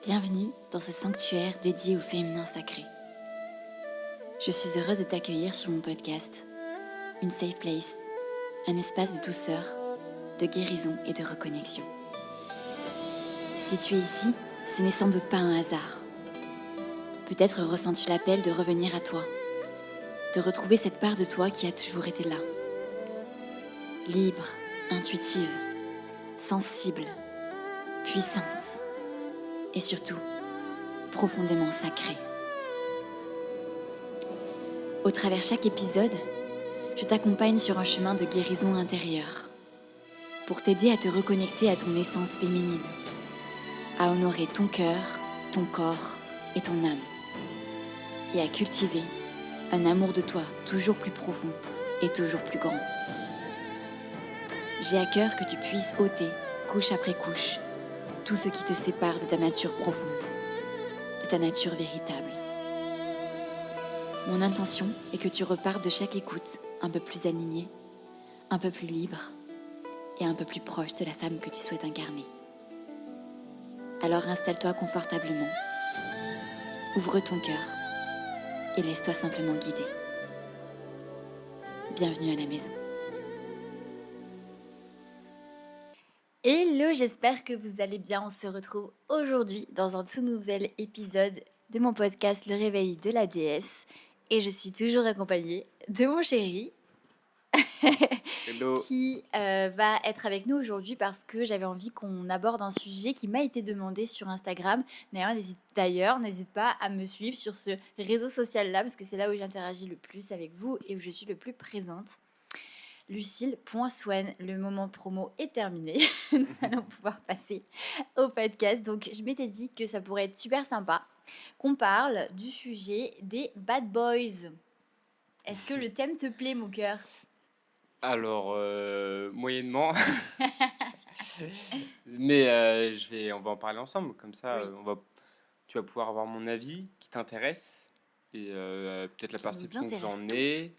Bienvenue dans ce sanctuaire dédié au féminin sacré. Je suis heureuse de t'accueillir sur mon podcast, une safe place, un espace de douceur, de guérison et de reconnexion. Si tu es ici, ce n'est sans doute pas un hasard. Peut-être ressens-tu l'appel de revenir à toi, de retrouver cette part de toi qui a toujours été là. Libre, intuitive, sensible, puissante et surtout profondément sacrée. Au travers chaque épisode, je t'accompagne sur un chemin de guérison intérieure pour t'aider à te reconnecter à ton essence féminine, à honorer ton cœur, ton corps et ton âme, et à cultiver un amour de toi toujours plus profond et toujours plus grand. J'ai à cœur que tu puisses ôter, couche après couche, tout ce qui te sépare de ta nature profonde, de ta nature véritable. Mon intention est que tu repartes de chaque écoute un peu plus alignée, un peu plus libre et un peu plus proche de la femme que tu souhaites incarner. Alors installe-toi confortablement, ouvre ton cœur et laisse-toi simplement guider. Bienvenue à la maison. Hello, j'espère que vous allez bien. On se retrouve aujourd'hui dans un tout nouvel épisode de mon podcast Le Réveil de la déesse. Et je suis toujours accompagnée de mon chéri Hello. qui va être avec nous aujourd'hui parce que j'avais envie qu'on aborde un sujet qui m'a été demandé sur Instagram. D'ailleurs, n'hésite pas à me suivre sur ce réseau social-là parce que c'est là où j'interagis le plus avec vous et où je suis le plus présente. Lucille.swan, le moment promo est terminé. Nous allons pouvoir passer au podcast. Donc, je m'étais dit que ça pourrait être super sympa qu'on parle du sujet des bad boys. Est-ce que le thème te plaît, mon cœur? Alors, moyennement, mais on va en parler ensemble, comme ça, Oui, tu vas pouvoir avoir mon avis qui t'intéresse et peut-être la qui nous perception que intéresse j'en tous. ai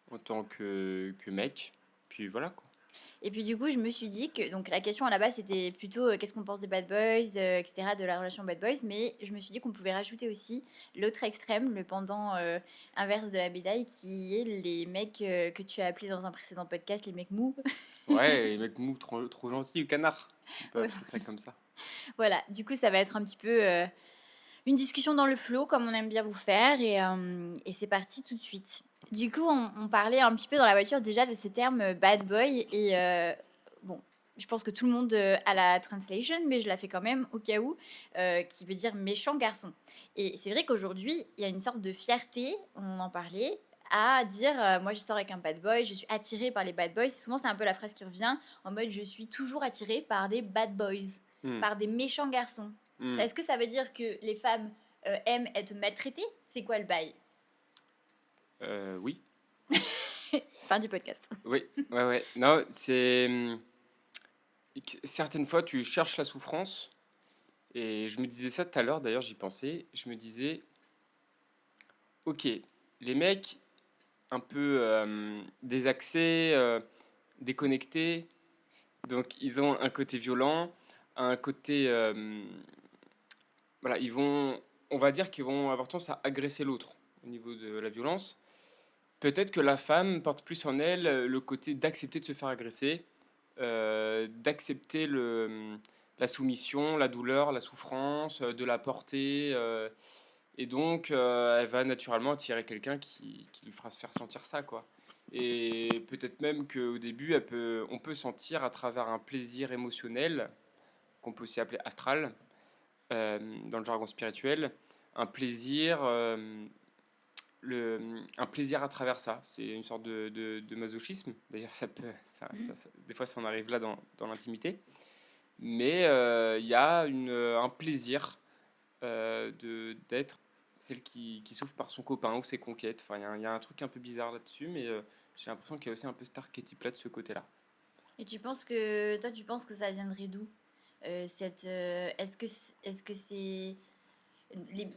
en tant que mec. Puis voilà quoi. Et puis du coup, je me suis dit que donc la question à la base c'était plutôt qu'est-ce qu'on pense des bad boys, etc., de la relation bad boys, mais je me suis dit qu'on pouvait rajouter aussi l'autre extrême, le pendant inverse de la médaille, qui est les mecs que tu as appelés dans un précédent podcast, les mecs mous. Ouais, les mecs mou, trop gentils, canard. On peut Ouais, appeler ça comme ça. voilà, du coup ça va être un petit peu une discussion dans le flow, comme on aime bien vous faire, et c'est parti tout de suite. Du coup, on parlait un petit peu dans la voiture déjà de ce terme bad boy, et bon, je pense que tout le monde a la translation, mais je la fais quand même au cas où, qui veut dire méchant garçon. Et c'est vrai qu'aujourd'hui, il y a une sorte de fierté, on en parlait, à dire moi je sors avec un bad boy, je suis attirée par les bad boys. Souvent, c'est un peu la phrase qui revient en mode je suis toujours attirée par des bad boys, Hmm, par des méchants garçons. hmm. Est-ce que ça veut dire que les femmes aiment être maltraitées? C'est quoi le bail? Oui, Fin du podcast. oui, ouais. Non, certaines fois, tu cherches la souffrance. Et je me disais ça tout à l'heure, d'ailleurs, j'y pensais. Je me disais, ok, les mecs un peu désaxés, déconnectés, donc ils ont un côté violent, un côté, voilà, on va dire qu'ils vont avoir tendance à agresser l'autre au niveau de la violence. Peut-être que la femme porte plus en elle le côté d'accepter de se faire agresser, d'accepter la soumission, la douleur, la souffrance, de la porter. Et donc, elle va naturellement attirer quelqu'un qui lui fera se faire sentir ça, quoi. Et peut-être même qu'au début, on peut sentir à travers un plaisir émotionnel, qu'on peut aussi appeler astral, dans le jargon spirituel, un plaisir, un plaisir à travers ça. C'est une sorte de masochisme. D'ailleurs, des fois, ça en arrive là dans l'intimité. Mais il y a un plaisir d'être celle qui souffre par son copain ou ses conquêtes. Enfin, il y a un truc un peu bizarre là-dessus, mais j'ai l'impression qu'il y a aussi un peu cet archétype-là de ce côté-là. Et toi, tu penses que ça viendrait d'où? Est-ce que c'est les-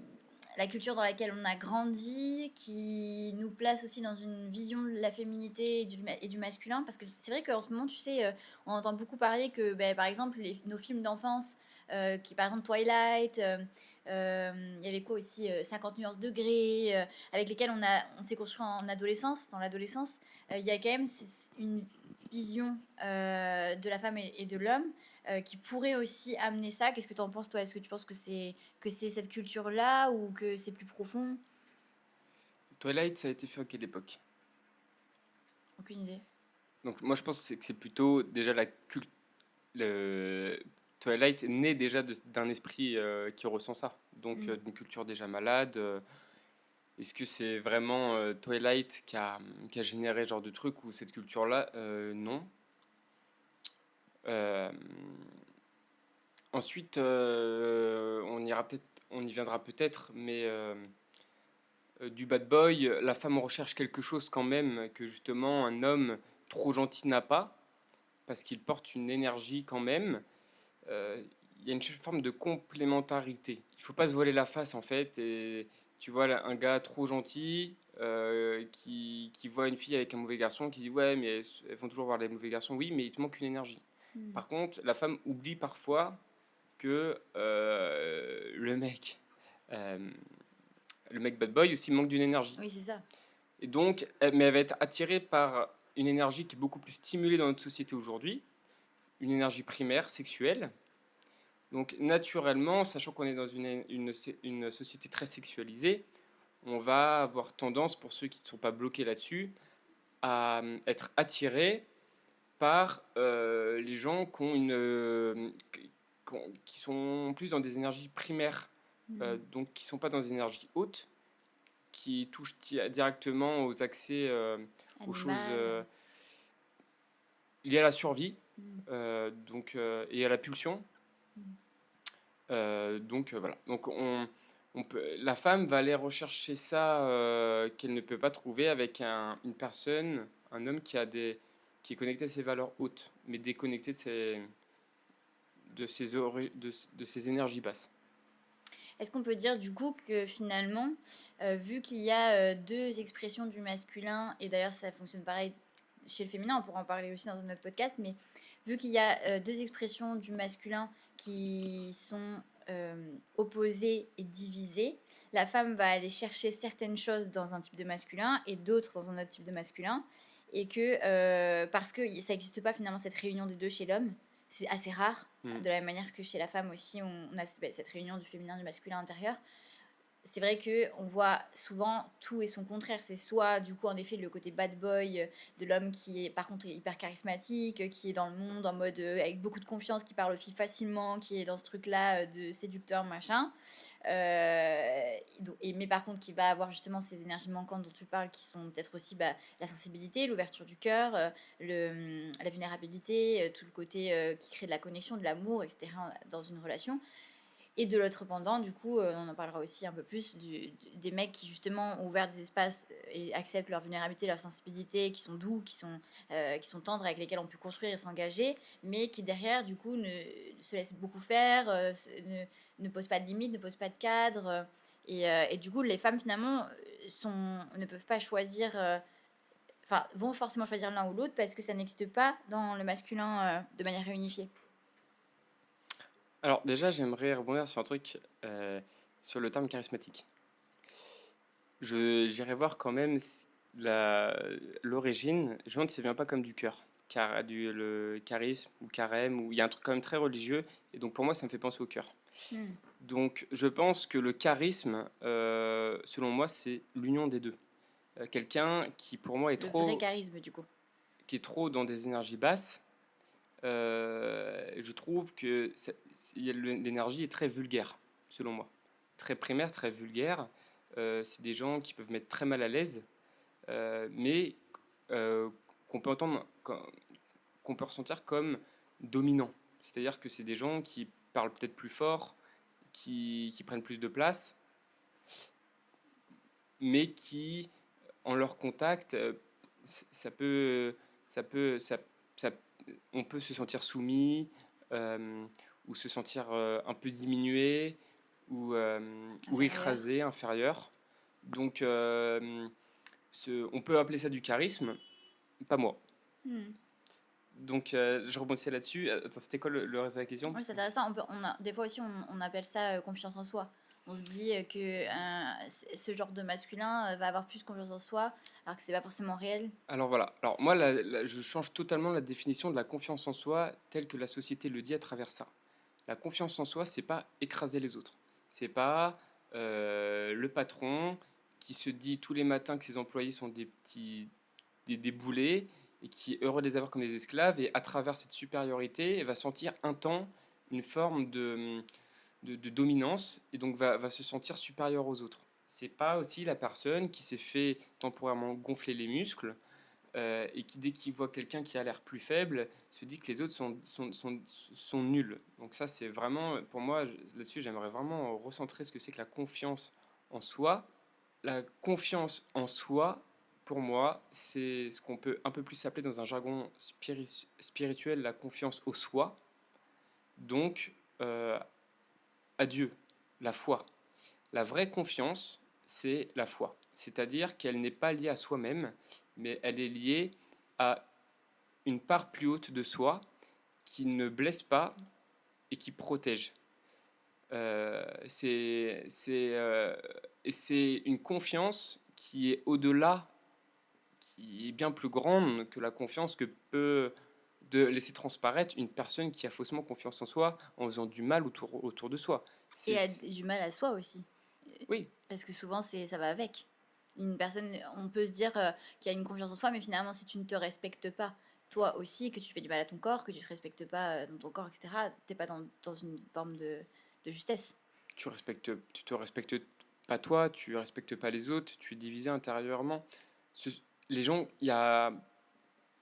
la culture dans laquelle on a grandi qui nous place aussi dans une vision de la féminité et du masculin? Parce que c'est vrai qu'en ce moment, tu sais, on entend beaucoup parler que, ben, par exemple, nos films d'enfance qui par exemple Twilight, il y avait quoi aussi 50 nuances degrés, avec lesquels on s'est construit en adolescence, dans l'adolescence. Il y a quand même une vision de la femme et de l'homme qui pourrait aussi amener ça. Qu'est-ce que tu en penses, toi? Est-ce que tu penses que c'est cette culture-là ou que c'est plus profond? Twilight, ça a été fait à quelle époque? Aucune idée. Donc moi je pense que c'est plutôt déjà la culture. Le Twilight est né déjà d'un esprit qui ressent ça, donc Mm. d'une culture déjà malade. Est-ce que c'est vraiment Twilight qui a généré ce genre de truc ou cette culture-là? Non. Euh, Ensuite, on y viendra peut-être, mais du bad boy, la femme recherche quelque chose quand même que justement un homme trop gentil n'a pas, parce qu'il porte une énergie quand même. euh, Il y a une forme de complémentarité. Il faut pas se voiler la face en fait. Et tu vois un gars trop gentil qui voit une fille avec un mauvais garçon qui dit ouais mais elles vont toujours voir les mauvais garçons. Oui mais il te manque une énergie. Mm. Par contre la femme oublie parfois que euh, le mec bad boy aussi manque d'une énergie. Oui, c'est ça. Et donc mais elle va être attirée par une énergie qui est beaucoup plus stimulée dans notre société aujourd'hui, une énergie primaire sexuelle. Donc naturellement, sachant qu'on est dans une société très sexualisée, on va avoir tendance, pour ceux qui ne sont pas bloqués là-dessus, à être attirés par les gens qui sont plus dans des énergies primaires, Mm. donc qui ne sont pas dans des énergies hautes, qui touchent directement aux accès, aux choses Animal. liées à la survie Mm. et à la pulsion. Mm. Voilà. Donc la femme va aller rechercher ça qu'elle ne peut pas trouver avec une personne, un homme qui est connecté à ses valeurs hautes, mais déconnecté de ses énergies basses. Est-ce qu'on peut dire du coup que finalement, vu qu'il y a deux expressions du masculin, et d'ailleurs ça fonctionne pareil chez le féminin, on pourra en parler aussi dans un autre podcast, mais vu qu'il y a deux expressions du masculin qui sont opposées et divisées, la femme va aller chercher certaines choses dans un type de masculin et d'autres dans un autre type de masculin, et que parce que ça n'existe pas finalement cette réunion des deux chez l'homme, c'est assez rare, Mm. de la même manière que chez la femme aussi, on a cette réunion du féminin, du masculin intérieur. C'est vrai que on voit souvent tout et son contraire. C'est soit du coup en effet le côté bad boy de l'homme qui est par contre hyper charismatique, qui est dans le monde en mode avec beaucoup de confiance, qui parle aux filles facilement, qui est dans ce truc là de séducteur machin. Mais par contre, qui va avoir justement ces énergies manquantes dont tu parles, qui sont peut-être aussi la sensibilité, l'ouverture du cœur, la vulnérabilité, tout le côté qui crée de la connexion, de l'amour, etc. dans une relation. Et de l'autre pendant, du coup, on en parlera aussi un peu plus des mecs qui justement ont ouvert des espaces et acceptent leur vulnérabilité, leur sensibilité, qui sont doux, qui sont tendres, avec lesquels on peut construire et s'engager, mais qui derrière, du coup, se laissent beaucoup faire, ne posent pas de limites, ne posent pas de cadre. Et du coup, les femmes finalement ne peuvent pas choisir, enfin, vont forcément choisir l'un ou l'autre parce que ça n'existe pas dans le masculin de manière réunifiée. Alors déjà, j'aimerais rebondir sur un truc, sur le terme charismatique. J'irai voir quand même l'origine. Je me demande si ça vient pas comme du cœur, le charisme ou carême, où il y a un truc quand même très religieux, et donc pour moi ça me fait penser au cœur. Hmm. Donc je pense que le charisme, selon moi, c'est l'union des deux. Quelqu'un qui pour moi Le vrai charisme, du coup. qui est trop dans des énergies basses, je trouve que l'énergie est très vulgaire, selon moi. Très primaire, très vulgaire. C'est des gens qui peuvent mettre très mal à l'aise, mais euh, qu'on peut entendre, qu'on peut ressentir comme dominants. C'est-à-dire que c'est des gens qui parlent peut-être plus fort, qui prennent plus de place, mais qui, en leur contact, ça peut, ça peut, ça- on peut se sentir soumis euh, ou se sentir un peu diminué ou Inférieur. écrasé, inférieur. Donc, on peut appeler ça du charisme, pas moi. Hmm. Donc, je rebondissais là-dessus. Attends, c'était quoi le reste de la question? Oui, c'est intéressant. Des fois aussi, on appelle ça confiance en soi. On se dit que ce genre de masculin va avoir plus confiance en soi, alors que c'est pas forcément réel. Alors voilà. Alors moi, je change totalement la définition de la confiance en soi telle que la société le dit à travers ça. La confiance en soi, c'est pas écraser les autres. C'est pas le patron qui se dit tous les matins que ses employés sont des boulets et qui est heureux de les avoir comme des esclaves et à travers cette supériorité, va sentir un temps une forme de dominance et donc va se sentir supérieur aux autres. C'est pas aussi la personne qui s'est fait temporairement gonfler les muscles et qui, dès qu'il voit quelqu'un qui a l'air plus faible, se dit que les autres sont nuls. Donc ça, c'est vraiment, pour moi, là-dessus, j'aimerais vraiment recentrer ce que c'est que la confiance en soi. La confiance en soi, pour moi, c'est ce qu'on peut un peu plus appeler dans un jargon spirituel la confiance au soi. Donc, à Dieu, la foi. La vraie confiance, c'est la foi. C'est-à-dire qu'elle n'est pas liée à soi-même, mais elle est liée à une part plus haute de soi qui ne blesse pas et qui protège. Et c'est une confiance qui est au-delà, qui est bien plus grande que la confiance que peut de laisser transparaître une personne qui a faussement confiance en soi en faisant du mal autour de soi. Et a du mal à soi aussi. Oui, Parce que souvent, ça va avec. Une personne, on peut se dire qu'il y a une confiance en soi, mais finalement, si tu ne te respectes pas, toi aussi, que tu fais du mal à ton corps, que tu ne te respectes pas dans ton corps, etc., tu n'es pas dans une forme de justesse. tu te respectes pas toi, tu respectes pas les autres, tu es divisé intérieurement. Ce- les gens, il y a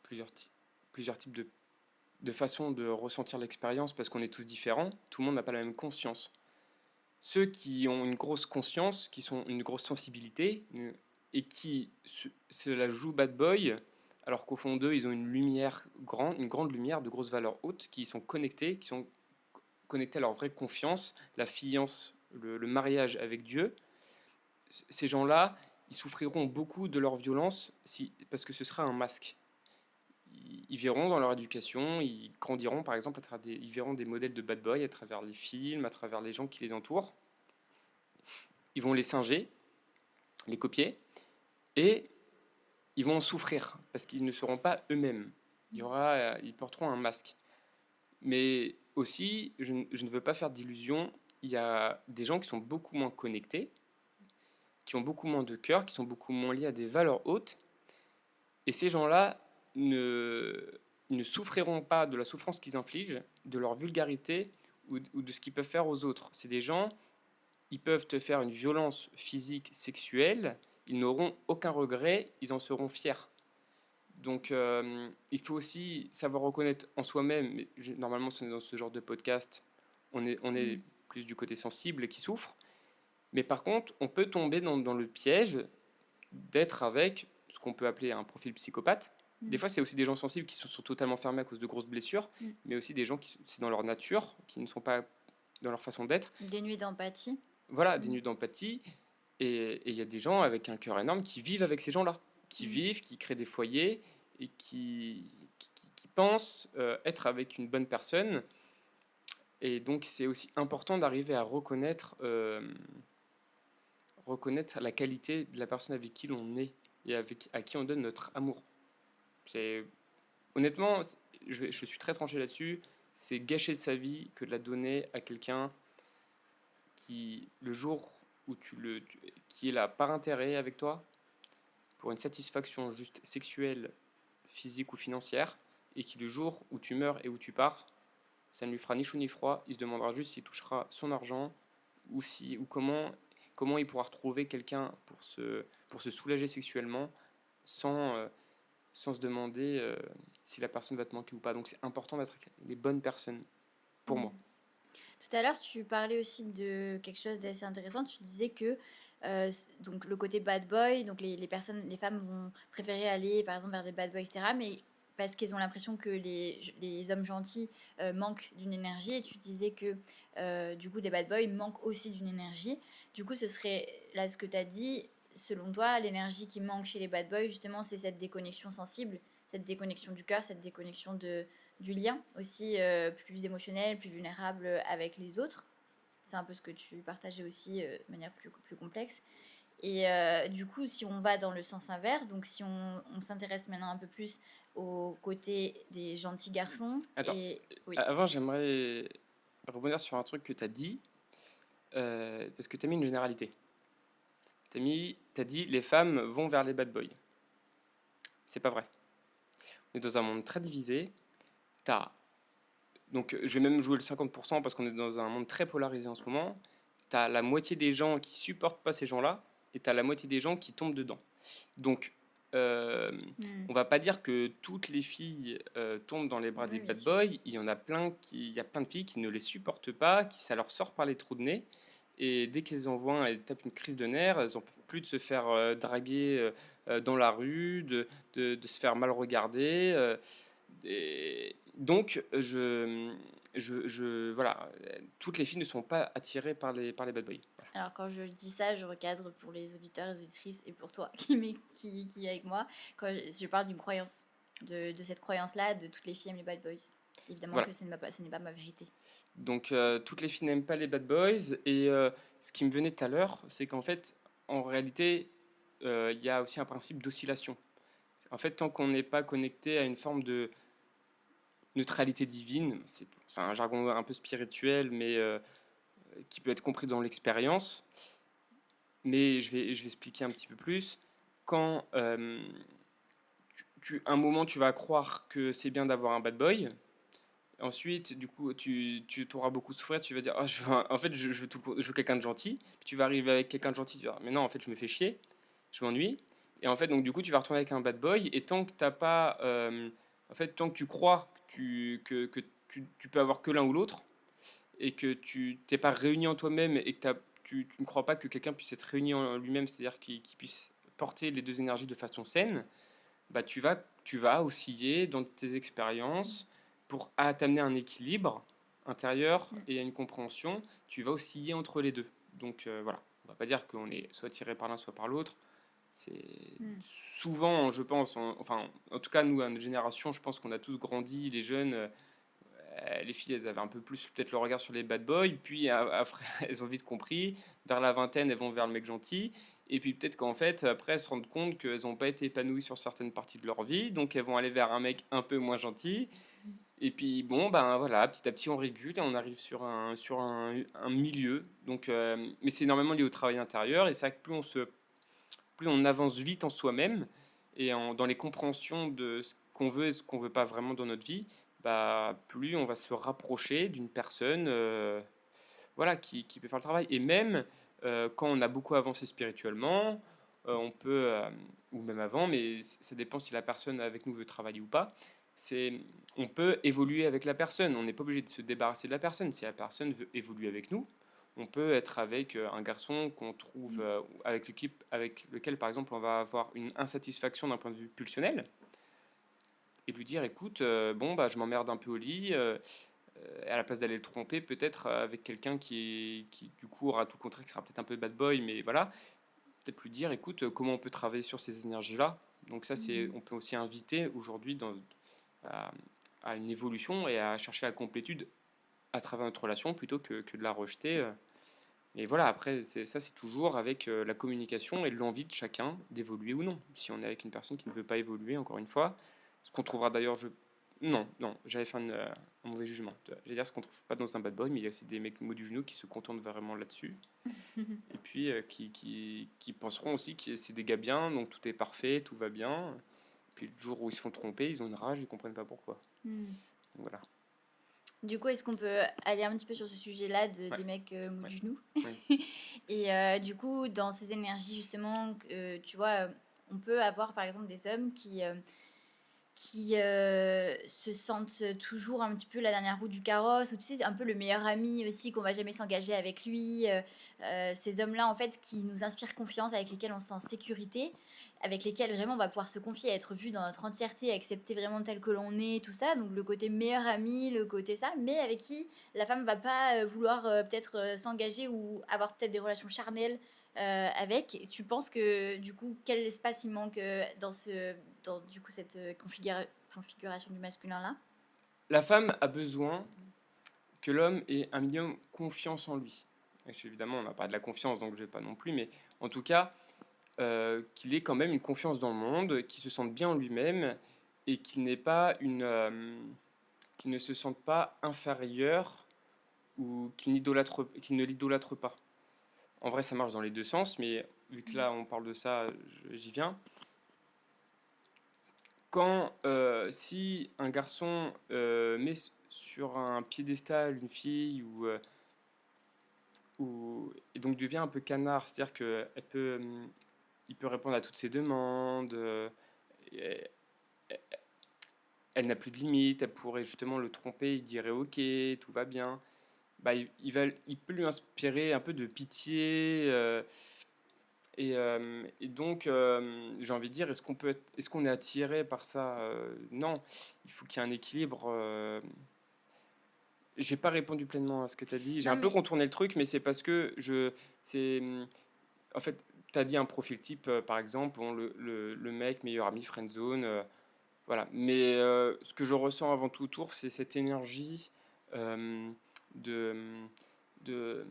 plusieurs types de façons de ressentir l'expérience parce qu'on est tous différents. Tout le monde n'a pas la même conscience. Ceux qui ont une grosse conscience, qui sont une grosse sensibilité et qui se la jouent bad boy, alors qu'au fond d'eux, ils ont une grande lumière de grosse valeur haute, qui sont connectés à leur vraie confiance, la fiance, le mariage avec Dieu. Ces gens-là, ils souffriront beaucoup de leur violence parce que ce sera un masque. Ils verront dans leur éducation, ils grandiront par exemple, ils verront des modèles de bad boy à travers les films, à travers les gens qui les entourent. Ils vont les singer, les copier, et ils vont en souffrir parce qu'ils ne seront pas eux-mêmes. Ils porteront un masque. Mais aussi, je ne veux pas faire d'illusions, il y a des gens qui sont beaucoup moins connectés, qui ont beaucoup moins de cœur, qui sont beaucoup moins liés à des valeurs hautes. Et ces gens-là ne souffriront pas de la souffrance qu'ils infligent, de leur vulgarité ou de ce qu'ils peuvent faire aux autres. C'est des gens, ils peuvent te faire une violence physique, sexuelle, ils n'auront aucun regret, ils en seront fiers. Donc il faut aussi savoir reconnaître en soi-même, mais normalement dans ce genre de podcast, on est plus du côté sensible et qui souffre. Mais par contre, on peut tomber dans le piège d'être avec ce qu'on peut appeler un profil psychopathe. Des fois, c'est aussi des gens sensibles qui sont totalement fermés à cause de grosses blessures, mais aussi des gens qui, c'est dans leur nature, qui ne sont pas dans leur façon d'être. Dénués d'empathie. Voilà, dénués d'empathie. Et il y a des gens avec un cœur énorme qui vivent avec ces gens-là, qui vivent, qui créent des foyers et qui pensent être avec une bonne personne. Et donc, c'est aussi important d'arriver à reconnaître la qualité de la personne avec qui l'on est et à qui on donne notre amour. Honnêtement, je suis très tranché là-dessus. C'est gâcher de sa vie que de la donner à quelqu'un qui, le jour où qui est là par intérêt avec toi, pour une satisfaction juste sexuelle, physique ou financière, et qui, le jour où tu meurs et où tu pars, ça ne lui fera ni chaud ni froid. Il se demandera juste s'il touchera son argent ou comment il pourra retrouver quelqu'un pour se soulager sexuellement sans se demander si la personne va te manquer ou pas. Donc c'est important d'être avec les bonnes personnes, pour moi. Tout à l'heure, tu parlais aussi de quelque chose d'assez intéressant. Tu disais que donc le côté bad boy, donc les femmes vont préférer aller par exemple vers des bad boys, etc. Mais parce qu'elles ont l'impression que les hommes gentils manquent d'une énergie. Et tu disais que du coup, les bad boys manquent aussi d'une énergie. Du coup, ce serait là ce que tu as dit. Selon toi, l'énergie qui manque chez les bad boys, justement, c'est cette déconnexion sensible. cette déconnexion du cœur, cette déconnexion du lien aussi, plus émotionnel, plus vulnérable avec les autres. C'est un peu ce que tu partageais aussi de manière plus complexe. Et du coup, si on va dans le sens inverse, donc si on s'intéresse maintenant un peu plus au côté des gentils garçons, Attends, et oui, avant, j'aimerais rebondir sur un truc que tu as dit, parce que tu as mis une généralité. T'as dit les femmes vont vers les bad boys. C'est pas vrai. On est dans un monde très divisé. T'as, donc je vais même jouer le 50% parce qu'on est dans un monde très polarisé en ce moment. T'as la moitié des gens qui supportent pas ces gens-là et t'as la moitié des gens qui tombent dedans. Donc euh, hmm, on va pas dire que toutes les filles tombent dans les bras des oui, bien bad sûr. boys. Il y a plein de filles qui ne les supportent pas, qui ça leur sort par les trous de nez. Et dès qu'elles en voient un, elles tapent une crise de nerfs. Elles n'en peuvent plus de se faire draguer dans la rue, de se faire mal regarder. Et donc, voilà, toutes les filles ne sont pas attirées par les bad boys. Voilà. Alors quand je dis ça, je recadre pour les auditeurs et les auditrices et pour toi qui est avec moi, quand je parle d'une croyance, de cette croyance-là, de toutes les filles aiment les bad boys. Évidemment Voilà. que ce n'est pas ma vérité. Donc, toutes les filles n'aiment pas les bad boys. Et ce qui me venait tout à l'heure, c'est qu'en fait, en réalité, il y a aussi un principe d'oscillation. En fait, tant qu'on n'est pas connecté à une forme de neutralité divine, c'est un jargon un peu spirituel, mais qui peut être compris dans l'expérience. Mais je vais expliquer un petit peu plus. Quand un moment, tu vas croire que c'est bien d'avoir un bad boy. Ensuite, du coup, tu t'auras beaucoup souffert. Tu vas dire, ah, en fait, je veux quelqu'un de gentil. Puis tu vas arriver avec quelqu'un de gentil. Tu vas dire, mais non, en fait, je me fais chier. Je m'ennuie. Et en fait, donc, du coup, tu vas retourner avec un bad boy. Et tant que t'as pas. En fait, tant que tu crois que tu peux avoir que l'un ou l'autre, et que tu t'es pas réuni en toi-même, et que tu ne crois pas que quelqu'un puisse être réuni en lui-même, c'est-à-dire qu'il puisse porter les deux énergies de façon saine, bah tu vas osciller dans tes expériences pour t'amener un équilibre intérieur Mm. et à une compréhension. Tu vas osciller entre les deux. Donc voilà, on va pas dire qu'on est soit tiré par l'un, soit par l'autre. C'est Mm. souvent, je pense, enfin, en tout cas, nous, à notre génération, je pense qu'on a tous grandi, les jeunes, les filles, elles avaient un peu plus peut-être le regard sur les bad boys, puis après, elles ont vite compris. Vers la vingtaine, elles vont vers le mec gentil. Et puis peut-être qu'en fait, après, elles se rendent compte qu'elles n'ont pas été épanouies sur certaines parties de leur vie, donc elles vont aller vers un mec un peu moins gentil. Et puis bon, ben voilà, petit à petit, on régule et on arrive sur un milieu. Donc, mais c'est énormément lié au travail intérieur. Et c'est vrai que plus on avance vite en soi-même et dans les compréhensions de ce qu'on veut et ce qu'on veut pas vraiment dans notre vie, bah, plus on va se rapprocher d'une personne voilà, qui peut faire le travail. Et même quand on a beaucoup avancé spirituellement, on peut, ou même avant, mais ça dépend si la personne avec nous veut travailler ou pas, c'est, on peut évoluer avec la personne. On n'est pas obligé de se débarrasser de la personne. Si la personne veut évoluer avec nous, on peut être avec un garçon qu'on trouve avec lequel, par exemple, on va avoir une insatisfaction d'un point de vue pulsionnel et lui dire, écoute, bon, bah, je m'emmerde un peu au lit. À la place d'aller le tromper, peut-être avec quelqu'un qui, du coup, aura tout le contraire, qui sera peut-être un peu bad boy, mais voilà, peut-être lui dire, écoute, comment on peut travailler sur ces énergies-là. Donc ça, Mhm. on peut aussi inviter aujourd'hui à, à une évolution et à chercher la complétude à travers notre relation plutôt que de la rejeter. Et voilà, après, ça, c'est toujours avec la communication et l'envie de chacun d'évoluer ou non. Si on est avec une personne qui ne veut pas évoluer, encore une fois, ce qu'on trouvera d'ailleurs, non, non, j'avais fait un mauvais jugement. J'allais dire ce qu'on trouve pas dans un bad boy, mais il y a aussi des mecs mous du genou qui se contentent vraiment là-dessus. Et puis qui penseront aussi que c'est des gars bien, donc tout est parfait, tout va bien. Puis le jour où ils se font tromper, ils ont une rage, ils comprennent pas pourquoi. Mm. Donc voilà. Du coup, est-ce qu'on peut aller un petit peu sur ce sujet-là Ouais, des mecs mous ouais, du genou? ouais. Et du coup, dans ces énergies, justement, tu vois, on peut avoir par exemple des hommes qui se sentent toujours un petit peu la dernière roue du carrosse, ou tu sais, un peu le meilleur ami aussi, qu'on va jamais s'engager avec lui. Ces hommes-là, en fait, qui nous inspirent confiance, avec lesquels on se sent en sécurité, avec lesquels vraiment on va pouvoir se confier, être vu dans notre entièreté, accepter vraiment tel que l'on est, tout ça. Donc le côté meilleur ami, le côté ça, mais avec qui la femme va pas vouloir peut-être s'engager ou avoir peut-être des relations charnelles avec. Tu penses que du coup, quel espace il manque dans du coup cette configuration du masculin-là? La femme a besoin que l'homme ait un minimum confiance en lui. Évidemment, on n'a pas de la confiance, donc je vais pas non plus, mais en tout cas, qu'il ait quand même une confiance dans le monde, qu'il se sente bien en lui-même et qu'il ne se sente pas inférieur ou qu'il ne l'idolâtre pas. En vrai, ça marche dans les deux sens, mais vu que là, on parle de ça, j'y viens. Si un garçon met sur un piédestal une fille et donc devient un peu canard, c'est-à-dire il peut répondre à toutes ses demandes, et- elle n'a plus de limites, elle pourrait justement le tromper, il dirait ok, tout va bien. Bah, il peut lui inspirer un peu de pitié. Et donc, j'ai envie de dire, est-ce qu'on est attiré par ça? Non, il faut qu'il y ait un équilibre. J'ai pas répondu pleinement à ce que tu as dit. J'ai Non un peu mais contourné le truc, mais c'est parce que en fait, tu as dit un profil type, par exemple, bon, le mec, meilleur ami, friendzone, voilà. Mais ce que je ressens avant tout autour, c'est cette énergie euh, de, de,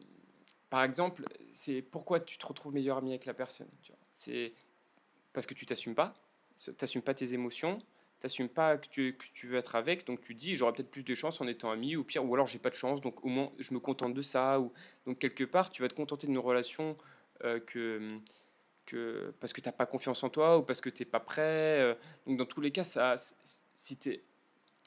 par exemple, c'est pourquoi tu te retrouves meilleur ami avec la personne. Tu vois. C'est parce que tu t'assumes pas tes émotions, t'assumes pas que tu veux être avec, donc tu dis j'aurai peut-être plus de chance en étant ami, ou pire, ou alors j'ai pas de chance, donc au moins je me contente de ça, ou donc quelque part tu vas te contenter d'une relation euh, que parce que t'as pas confiance en toi ou parce que t'es pas prêt. Donc dans tous les cas, si t'es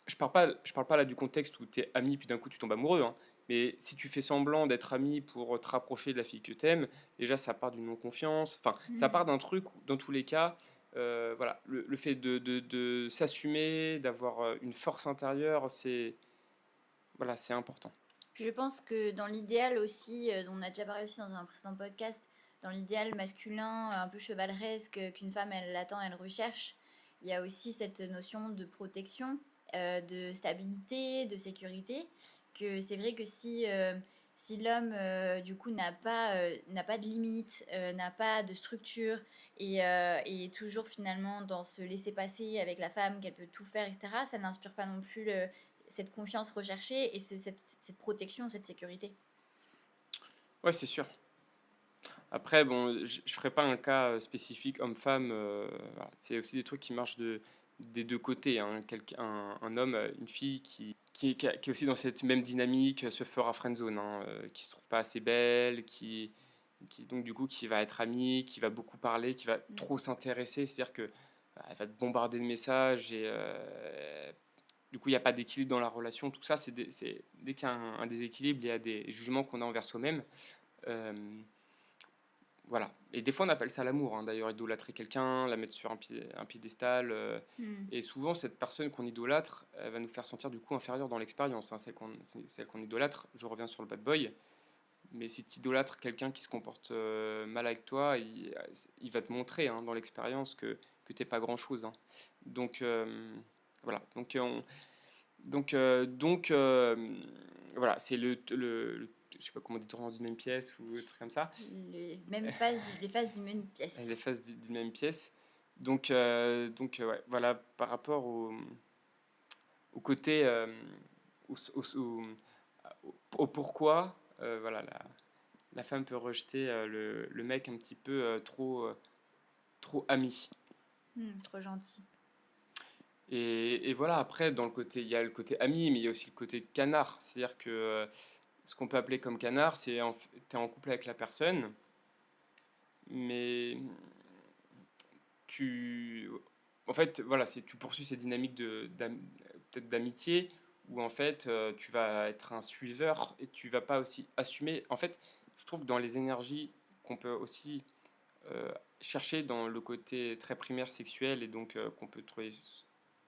je parle pas là du contexte où tu es ami puis d'un coup tu tombes amoureux, hein. Mais si tu fais semblant d'être ami pour te rapprocher de la fille que t'aimes, déjà ça part d'une non-confiance. Enfin, ça part d'un truc où, dans tous les cas, voilà, le fait de s'assumer, d'avoir une force intérieure, voilà, c'est important. je pense que dans l'idéal aussi, dont on a déjà parlé aussi dans un précédent podcast, dans l'idéal masculin, un peu chevaleresque, qu'une femme elle attend, elle recherche, il y a aussi cette notion de protection, de stabilité, de sécurité. Que c'est vrai que si l'homme du coup n'a pas de limite, n'a pas de structure et est toujours finalement dans ce laisser passer avec la femme, qu'elle peut tout faire, etc., ça n'inspire pas non plus cette confiance recherchée et cette protection, cette sécurité. Ouais, c'est sûr. Après, bon, je ferai pas un cas spécifique homme-femme. Voilà. C'est aussi des trucs qui marchent des deux côtés, hein. Un homme, une fille qui est aussi dans cette même dynamique se fera friendzone, hein, qui se trouve pas assez belle, donc du coup qui va être amie, qui va beaucoup parler, qui va Mm. trop s'intéresser, c'est-à-dire que elle va te bombarder de messages et du coup il n'y a pas d'équilibre dans la relation. Tout ça, dès qu'il y a un déséquilibre, il y a des jugements qu'on a envers soi-même. Euh, voilà. Et des fois, on appelle ça l'amour, hein. D'ailleurs, idolâtrer quelqu'un, la mettre sur un piédestal. Mm. Et souvent, cette personne qu'on idolâtre, elle va nous faire sentir du coup inférieur dans l'expérience, hein, celle qu'on idolâtre. Je reviens sur le bad boy. Mais si tu idolâtres quelqu'un qui se comporte mal avec toi, il va te montrer, hein, dans l'expérience que t'es pas grand-chose, hein. Donc, voilà. Donc, voilà, c'est je sais pas comment on dit, tournant d'une même pièce ou un truc comme ça. Les phases d'une même Les pièce. faces d'une même pièce. Ouais, voilà, par rapport au côté, au, au- au- au pourquoi, voilà, la femme peut rejeter le mec un petit peu trop ami. Trop gentil. Et voilà, après, il y a le côté ami, mais il y a aussi le côté canard. C'est-à-dire que ce qu'on peut appeler comme canard, t'es en couple avec la personne, mais tu en fait voilà tu poursuis ces dynamiques peut-être d'amitié où en fait tu vas être un suiveur et tu vas pas aussi assumer. En fait, je trouve que dans les énergies qu'on peut aussi euh, chercher dans le côté très primaire sexuel et donc qu'on peut trouver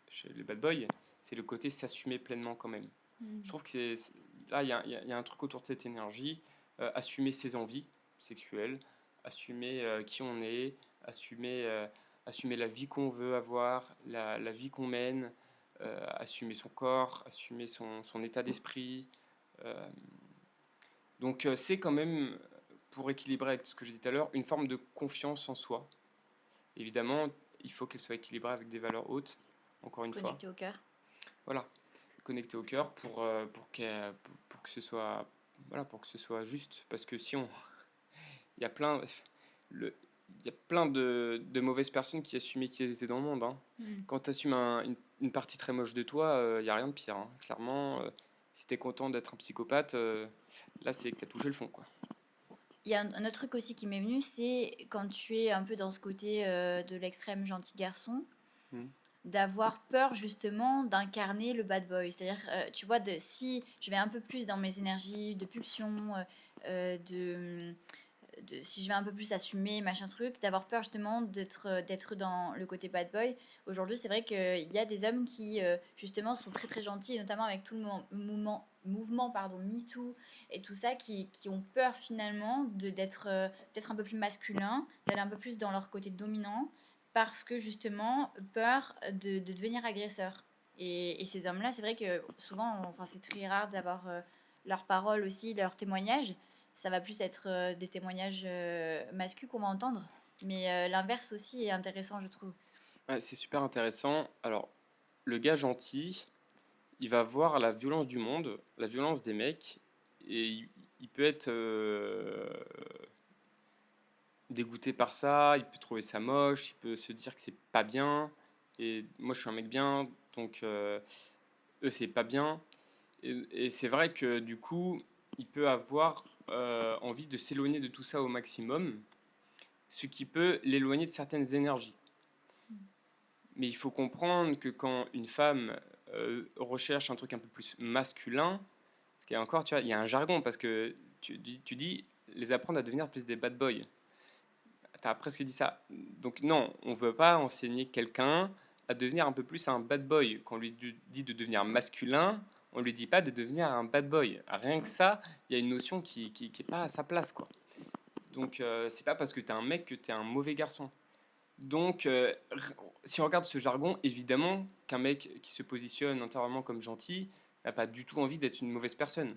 chez les bad boys, c'est le côté s'assumer pleinement quand même. Je Mm. trouve que là il y a un truc autour de cette énergie, assumer ses envies sexuelles, assumer qui on est, assumer assumer la vie qu'on veut avoir, la vie qu'on mène, assumer son corps, assumer son état d'esprit. euh, donc c'est quand même, pour équilibrer avec ce que j'ai dit tout à l'heure, une forme de confiance en soi. Évidemment, il faut qu'elle soit équilibrée avec des valeurs hautes, encore une fois. Connecté au cœur. Voilà, connectée au cœur pour que ce soit, voilà, pour que ce soit juste. Parce que si on, il y a plein, le, il y a plein de mauvaises personnes qui assument qui étaient dans le monde. Hein. Quand tu assumes une partie très moche de toi, il n'y a rien de pire. Hein. Clairement, si tu es content d'être un psychopathe, là, c'est que tu as touché le fond. Quoi. Il y a un autre truc aussi qui m'est venu, c'est quand tu es un peu dans ce côté de l'extrême gentil garçon, Mm. d'avoir peur justement d'incarner le bad boy. C'est-à-dire, tu vois, si je vais un peu plus dans mes énergies de pulsion, si je vais un peu plus assumer, machin truc, d'avoir peur justement d'être dans le côté bad boy. Aujourd'hui, c'est vrai qu'il y a des hommes qui, justement, sont très très gentils, et notamment avec tout le mouvement pardon, MeToo et tout ça, qui ont peur finalement d'être peut-être un peu plus masculin, d'aller un peu plus dans leur côté dominant, parce que justement, peur de devenir agresseur. Et ces hommes-là, c'est vrai que souvent, enfin, c'est très rare d'avoir leurs paroles aussi, leurs témoignages. Ça va plus être des témoignages masculins qu'on va entendre. Mais l'inverse aussi est intéressant, je trouve. Ouais, c'est super intéressant. Alors, le gars gentil, il va voir la violence du monde, la violence des mecs, et il peut être dégoûté par ça, il peut trouver ça moche, il peut se dire que c'est pas bien, et moi je suis un mec bien, donc eux c'est pas bien. Et c'est vrai que du coup, il peut avoir envie de s'éloigner de tout ça au maximum, ce qui peut l'éloigner de certaines énergies. Mais il faut comprendre que quand une femme recherche un truc un peu plus masculin, parce qu'il y a encore, tu vois, il y a un jargon, parce que tu dis les apprendre à devenir plus des bad boys. Tu as presque dit ça. Donc non, on ne veut pas enseigner quelqu'un à devenir un peu plus un bad boy. Quand on lui dit de devenir masculin, on ne lui dit pas de devenir un bad boy. Rien que ça, il y a une notion qui est pas à sa place, quoi. Donc c'est pas parce que tu es un mec que tu es un mauvais garçon. Donc, si on regarde ce jargon, évidemment qu'un mec qui se positionne intérieurement comme gentil n'a pas du tout envie d'être une mauvaise personne.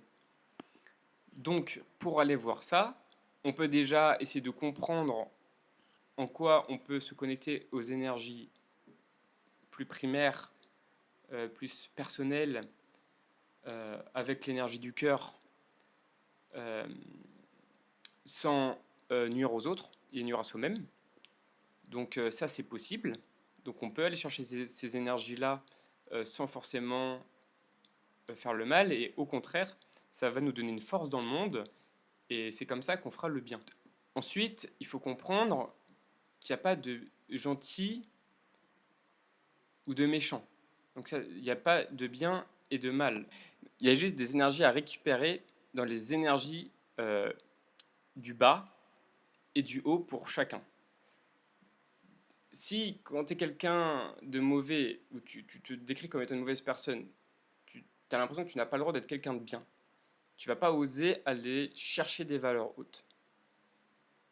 Donc, pour aller voir ça, on peut déjà essayer de comprendre en quoi on peut se connecter aux énergies plus primaires, plus personnelles, avec l'énergie du cœur, euh, sans nuire aux autres et nuire à soi-même. Donc ça, c'est possible. Donc on peut aller chercher ces énergies-là sans forcément faire le mal, et au contraire, ça va nous donner une force dans le monde, et c'est comme ça qu'on fera le bien. Ensuite, il faut comprendre qu'il n'y a pas de gentil ou de méchant. Donc ça, il n'y a pas de bien et de mal. Il y a juste des énergies à récupérer dans les énergies du bas et du haut pour chacun. Si quand tu es quelqu'un de mauvais, ou tu te décris comme étant une mauvaise personne, tu as l'impression que tu n'as pas le droit d'être quelqu'un de bien. Tu vas pas oser aller chercher des valeurs hautes.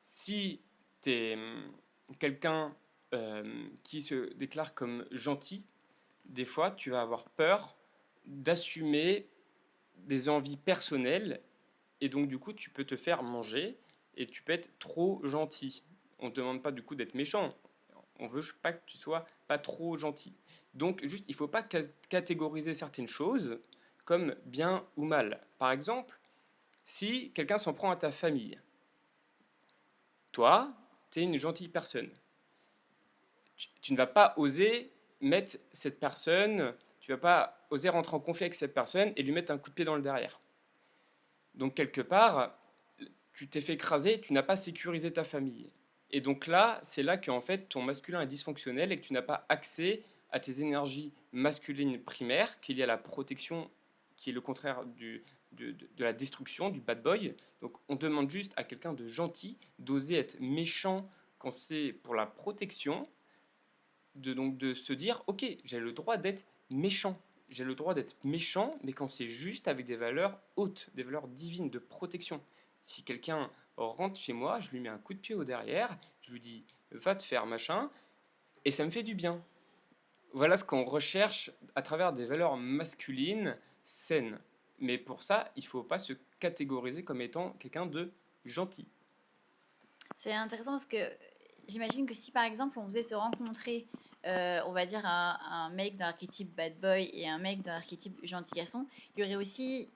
Si tu es quelqu'un qui se déclare comme gentil, des fois tu vas avoir peur d'assumer des envies personnelles, et donc du coup tu peux te faire manger et tu peux être trop gentil. On ne te demande pas du coup d'être méchant, on veut pas que tu sois pas trop gentil. Donc juste il ne faut pas catégoriser certaines choses comme bien ou mal. Par exemple, si quelqu'un s'en prend à ta famille, toi, tu es une gentille personne. Tu ne vas pas oser mettre cette personne, tu vas pas oser rentrer en conflit avec cette personne et lui mettre un coup de pied dans le derrière. Donc quelque part, tu t'es fait écraser, tu n'as pas sécurisé ta famille. Et donc là, c'est là qu'en fait ton masculin est dysfonctionnel et que tu n'as pas accès à tes énergies masculines primaires, qu'il y a la protection qui est le contraire de la destruction, du bad boy. Donc on demande juste à quelqu'un de gentil d'oser être méchant quand c'est pour la protection, donc de se dire, ok, j'ai le droit d'être méchant. J'ai le droit d'être méchant, mais quand c'est juste avec des valeurs hautes, des valeurs divines de protection. Si quelqu'un rentre chez moi, je lui mets un coup de pied au derrière, je lui dis, va te faire machin, et ça me fait du bien. Voilà ce qu'on recherche à travers des valeurs masculines saines. Mais pour ça, il ne faut pas se catégoriser comme étant quelqu'un de gentil. C'est intéressant parce que j'imagine que si par exemple on faisait se rencontrer, on va dire un mec dans l'archétype bad boy et un mec dans l'archétype gentil garçon, il y aurait aussi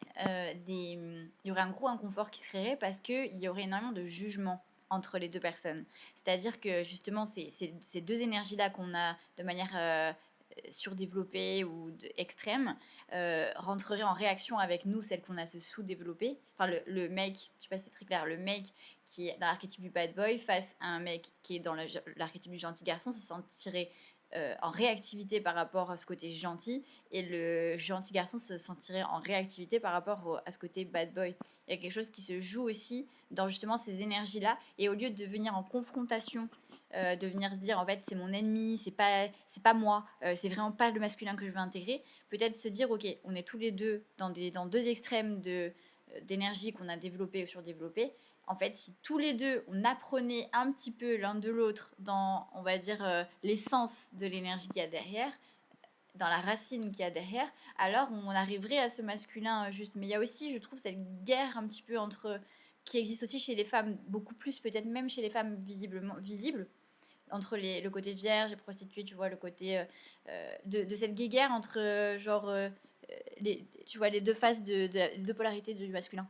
il y aurait un gros inconfort qui se créerait parce qu'il y aurait énormément de jugement entre les deux personnes. C'est-à-dire que justement ces deux énergies-là qu'on a de manière surdéveloppée ou extrême rentrerait en réaction avec nous, celle qu'on a se sous-développée. Enfin, le mec, je sais pas si c'est très clair, le mec qui est dans l'archétype du bad boy face à un mec qui est dans l'archétype du gentil garçon se sentirait en réactivité par rapport à ce côté gentil et le gentil garçon se sentirait en réactivité par rapport à ce côté bad boy. Il y a quelque chose qui se joue aussi dans justement ces énergies-là et au lieu de venir en confrontation de venir se dire en fait c'est mon ennemi, c'est pas moi, c'est vraiment pas le masculin que je veux intégrer. Peut-être se dire ok, on est tous les deux dans deux extrêmes d'énergie qu'on a développé ou surdéveloppé. En fait, si tous les deux on apprenait un petit peu l'un de l'autre dans, on va dire, l'essence de l'énergie qu'il y a derrière, dans la racine qu'il y a derrière, alors on arriverait à ce masculin juste. Mais il y a aussi, je trouve, cette guerre un petit peu entre qui existe aussi chez les femmes, beaucoup plus peut-être même chez les femmes visiblement visibles, entre le côté vierge et prostituée, tu vois, le côté de cette guéguerre entre tu vois, les deux faces les deux polarités du masculin.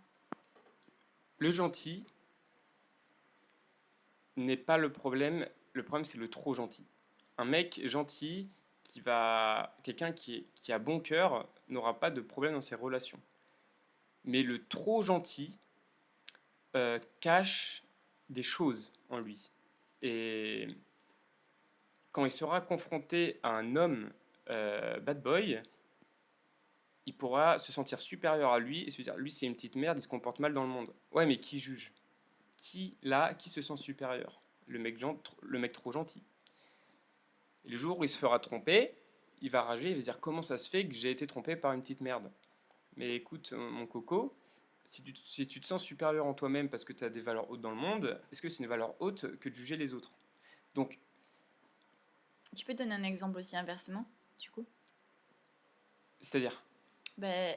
Le gentil n'est pas le problème. Le problème, c'est le trop gentil. Un mec gentil quelqu'un qui a bon cœur n'aura pas de problème dans ses relations. Mais le trop gentil cache des choses en lui. Et quand il sera confronté à un homme bad boy, il pourra se sentir supérieur à lui et se dire lui c'est une petite merde, il se comporte mal dans le monde. Ouais, mais qui juge? Qui se sent supérieur? Le mec trop gentil. Et le jour où il se fera tromper, il va rager, il va dire comment ça se fait que j'ai été trompé par une petite merde. Mais écoute, mon coco, si tu te sens supérieur en toi-même parce que tu as des valeurs hautes dans le monde, est-ce que c'est une valeur haute que de juger les autres? Donc, Tu peux donner un exemple aussi inversement, du coup? c'est-à-dire,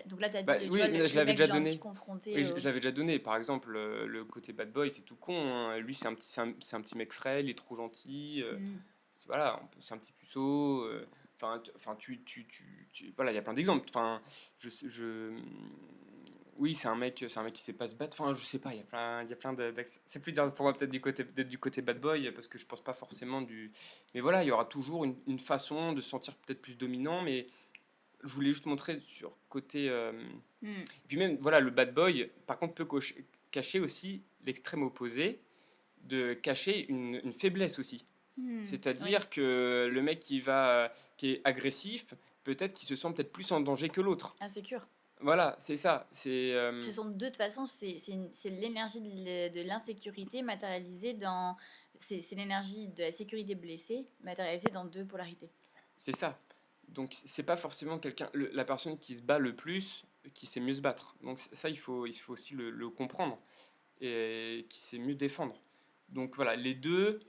Donc là, tu as dit, bah, tu vois, oui, je le l'avais mec déjà gentil donné. confronté Oui, au... je l'avais déjà donné. Par exemple, le côté bad boy, c'est tout con, hein. Lui, c'est un petit mec frais, il est trop gentil. Mm. Voilà, c'est un petit puceau. Voilà, il y a plein d'exemples. Enfin, oui, c'est un mec qui sait pas se battre. Enfin, je sais pas, il y a plein c'est plus dur pour moi peut-être d'être du côté bad boy parce que je pense pas forcément du. Mais voilà, il y aura toujours une façon de se sentir peut-être plus dominant, mais je voulais juste montrer sur côté. Mm. Et puis même, voilà, le bad boy, par contre, peut cacher aussi l'extrême opposé, de cacher une faiblesse aussi. Mm. Oui, C'est-à-dire que le mec qui est agressif, peut-être qu'il se sent peut-être plus en danger que l'autre. insécure. Voilà, c'est ça. Ce sont deux, de toute façon, c'est l'énergie de l'insécurité matérialisée dans... C'est l'énergie de la sécurité blessée matérialisée dans deux polarités. c'est ça. Donc c'est pas forcément la personne qui se bat le plus qui sait mieux se battre. Donc ça, il faut aussi le comprendre et qui sait mieux défendre. Donc voilà, les deux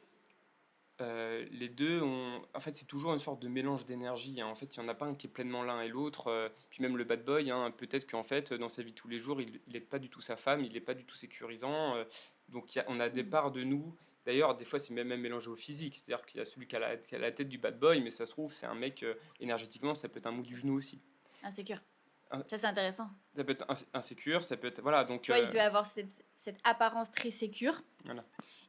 ont. En fait, c'est toujours une sorte de mélange d'énergie, hein. En fait, il n'y en a pas un qui est pleinement l'un et l'autre. Puis même le bad boy, hein, peut-être qu'en fait, dans sa vie de tous les jours, il n'aide pas du tout sa femme, il n'est pas du tout sécurisant. Donc on a des Mm. parts de nous. D'ailleurs, des fois, c'est même mélangé au physique. C'est-à-dire qu'il y a celui qui a la tête du bad boy, mais ça se trouve, c'est un mec, énergétiquement, ça peut être un mou du genou aussi. Insécure. Hein, Ça, c'est intéressant. ça peut être insécure, ça peut être. Voilà, donc. Tu vois, il peut avoir cette apparence très sécure Voilà.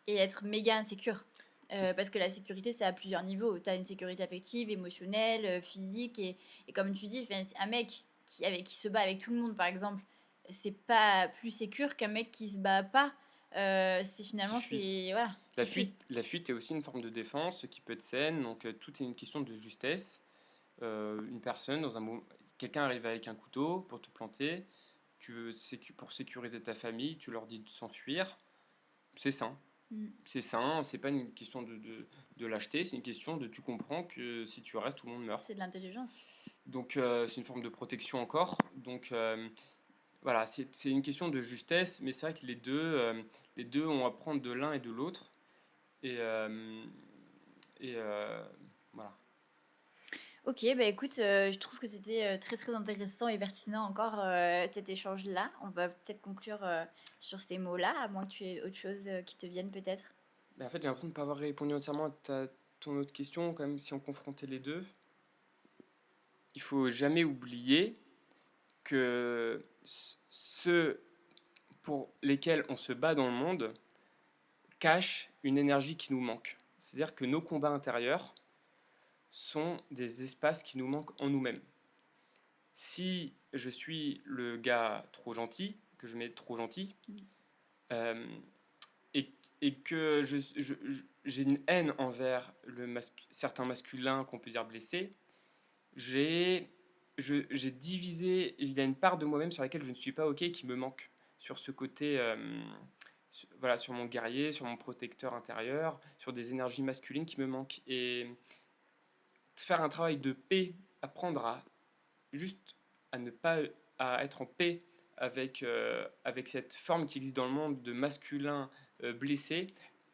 et être méga insécure. C'est- Parce que la sécurité, c'est à plusieurs niveaux. Tu as une sécurité affective, émotionnelle, physique. Et comme tu dis, enfin, un mec qui se bat avec tout le monde, par exemple, c'est pas plus sécure qu'un mec qui se bat pas. C'est qui finalement, fuit. c'est. Voilà, qui fuit. La fuite est aussi une forme de défense qui peut être saine, donc tout est une question de justesse. Une personne, quelqu'un arrive avec un couteau pour te planter, pour sécuriser ta famille, tu leur dis de s'enfuir, c'est sain. Mm. C'est sain, c'est pas une question de lâcheté, c'est une question de tu comprends que si tu restes, tout le monde meurt. C'est de l'intelligence. Donc c'est une forme de protection encore. Donc voilà, c'est une question de justesse, mais c'est vrai que les deux ont à prendre de l'un et de l'autre. Et, voilà. Ok, bah écoute, je trouve que c'était très très intéressant et pertinent encore cet échange-là. On va peut-être conclure sur ces mots-là, à moins que tu aies autre chose qui te vienne peut-être. Mais en fait, j'ai l'impression de ne pas avoir répondu entièrement à ton autre question, quand même, si on confrontait les deux. Il faut jamais oublier que ceux pour lesquels on se bat dans le monde cachent une énergie qui nous manque. C'est-à-dire que nos combats intérieurs sont des espaces qui nous manquent en nous-mêmes. Si je suis le gars trop gentil, que je mets trop gentil, euh, et, et que j'ai une haine envers certains masculins qu'on peut dire blessés, j'ai divisé, il y a une part de moi-même sur laquelle je ne suis pas OK, qui me manque, sur ce côté, voilà, sur mon guerrier, sur mon protecteur intérieur, sur des énergies masculines qui me manquent. Et faire un travail de paix, apprendre à juste à ne pas à être en paix avec cette forme qui existe dans le monde de masculin blessé,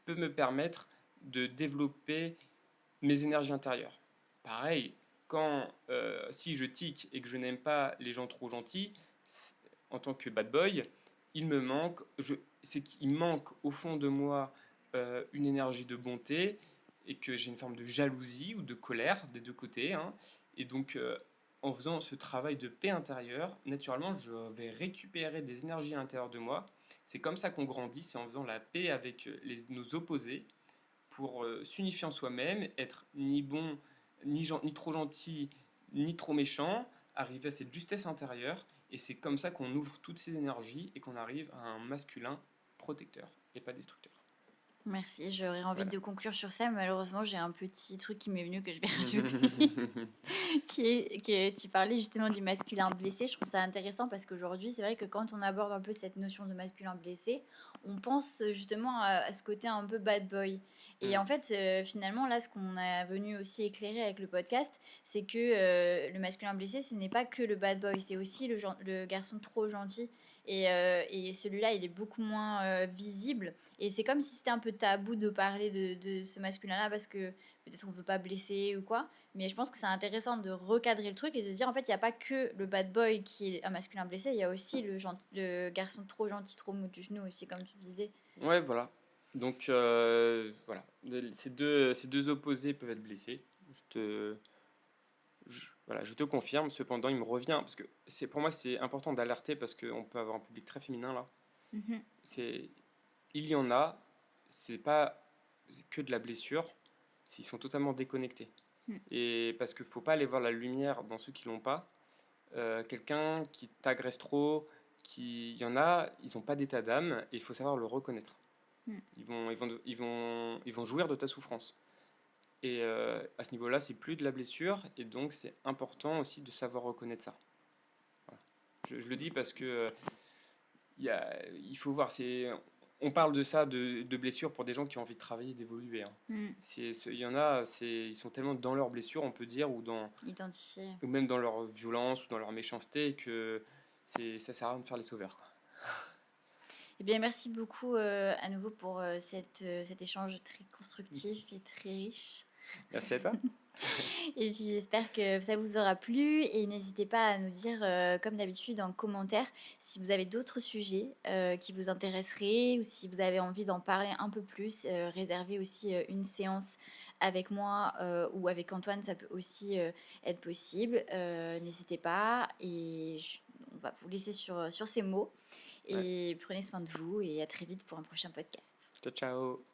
peut me permettre de développer mes énergies intérieures. Pareil, si je tic et que je n'aime pas les gens trop gentils, en tant que bad boy, il me manque, c'est qu'il manque au fond de moi une énergie de bonté, et que j'ai une forme de jalousie ou de colère des deux côtés, hein. Et donc, en faisant ce travail de paix intérieure, naturellement, je vais récupérer des énergies à l'intérieur de moi. C'est comme ça qu'on grandit, c'est en faisant la paix avec nos opposés, pour s'unifier en soi-même, être ni bon, ni trop gentil, ni trop méchant, arriver à cette justesse intérieure. Et c'est comme ça qu'on ouvre toutes ces énergies et qu'on arrive à un masculin protecteur et pas destructeur. Merci, j'aurais envie Voilà. de conclure sur ça. Malheureusement, j'ai un petit truc qui m'est venu que je vais rajouter, qui est que tu parlais justement du masculin blessé. Je trouve ça intéressant parce qu'aujourd'hui, c'est vrai que quand on aborde un peu cette notion de masculin blessé, on pense justement à ce côté un peu bad boy. Et en fait, finalement, là, ce qu'on a venu aussi éclairer avec le podcast, c'est que le masculin blessé, ce n'est pas que le bad boy, c'est aussi le garçon trop gentil. Et celui-là, il est beaucoup moins visible. Et c'est comme si c'était un peu tabou de parler de ce masculin-là parce que peut-être on veut pas blesser ou quoi. Mais je pense que c'est intéressant de recadrer le truc et de se dire en fait, il n'y a pas que le bad boy qui est un masculin blessé, il y a aussi le garçon trop gentil, trop mou du genou aussi, comme tu disais. Ouais, voilà. Donc, voilà. Ces deux opposés peuvent être blessés. Voilà, je te confirme. Cependant, il me revient, parce que pour moi, c'est important d'alerter, parce qu'on peut avoir un public très féminin là. Mhm. Il y en a, c'est pas que de la blessure, ils sont totalement déconnectés. Mm. Et parce qu'il faut pas aller voir la lumière dans ceux qui l'ont pas. Quelqu'un qui t'agresse trop, il y en a, ils n'ont pas d'état d'âme, et il faut savoir le reconnaître. Mm. Ils vont jouir de ta souffrance. Et à ce niveau-là, c'est plus de la blessure, et donc c'est important aussi de savoir reconnaître ça. Voilà. Je le dis parce que il faut voir, on parle de ça, de blessures pour des gens qui ont envie de travailler, d'évoluer, hein. Mm. Il y en a, ils sont tellement dans leurs blessures, on peut dire, Identifié. ou même dans leur violence ou dans leur méchanceté, que ça sert à rien de faire les sauveurs, quoi. Eh bien, merci beaucoup à nouveau pour cet échange très constructif et très riche. Merci à toi. Et puis j'espère que ça vous aura plu et n'hésitez pas à nous dire, comme d'habitude, en commentaire si vous avez d'autres sujets qui vous intéresseraient ou si vous avez envie d'en parler un peu plus. Réservez aussi une séance avec moi ou avec Antoine, ça peut aussi être possible. N'hésitez pas et on va vous laisser sur ces mots. Ouais. Et prenez soin de vous et à très vite pour un prochain podcast. Ciao, ciao.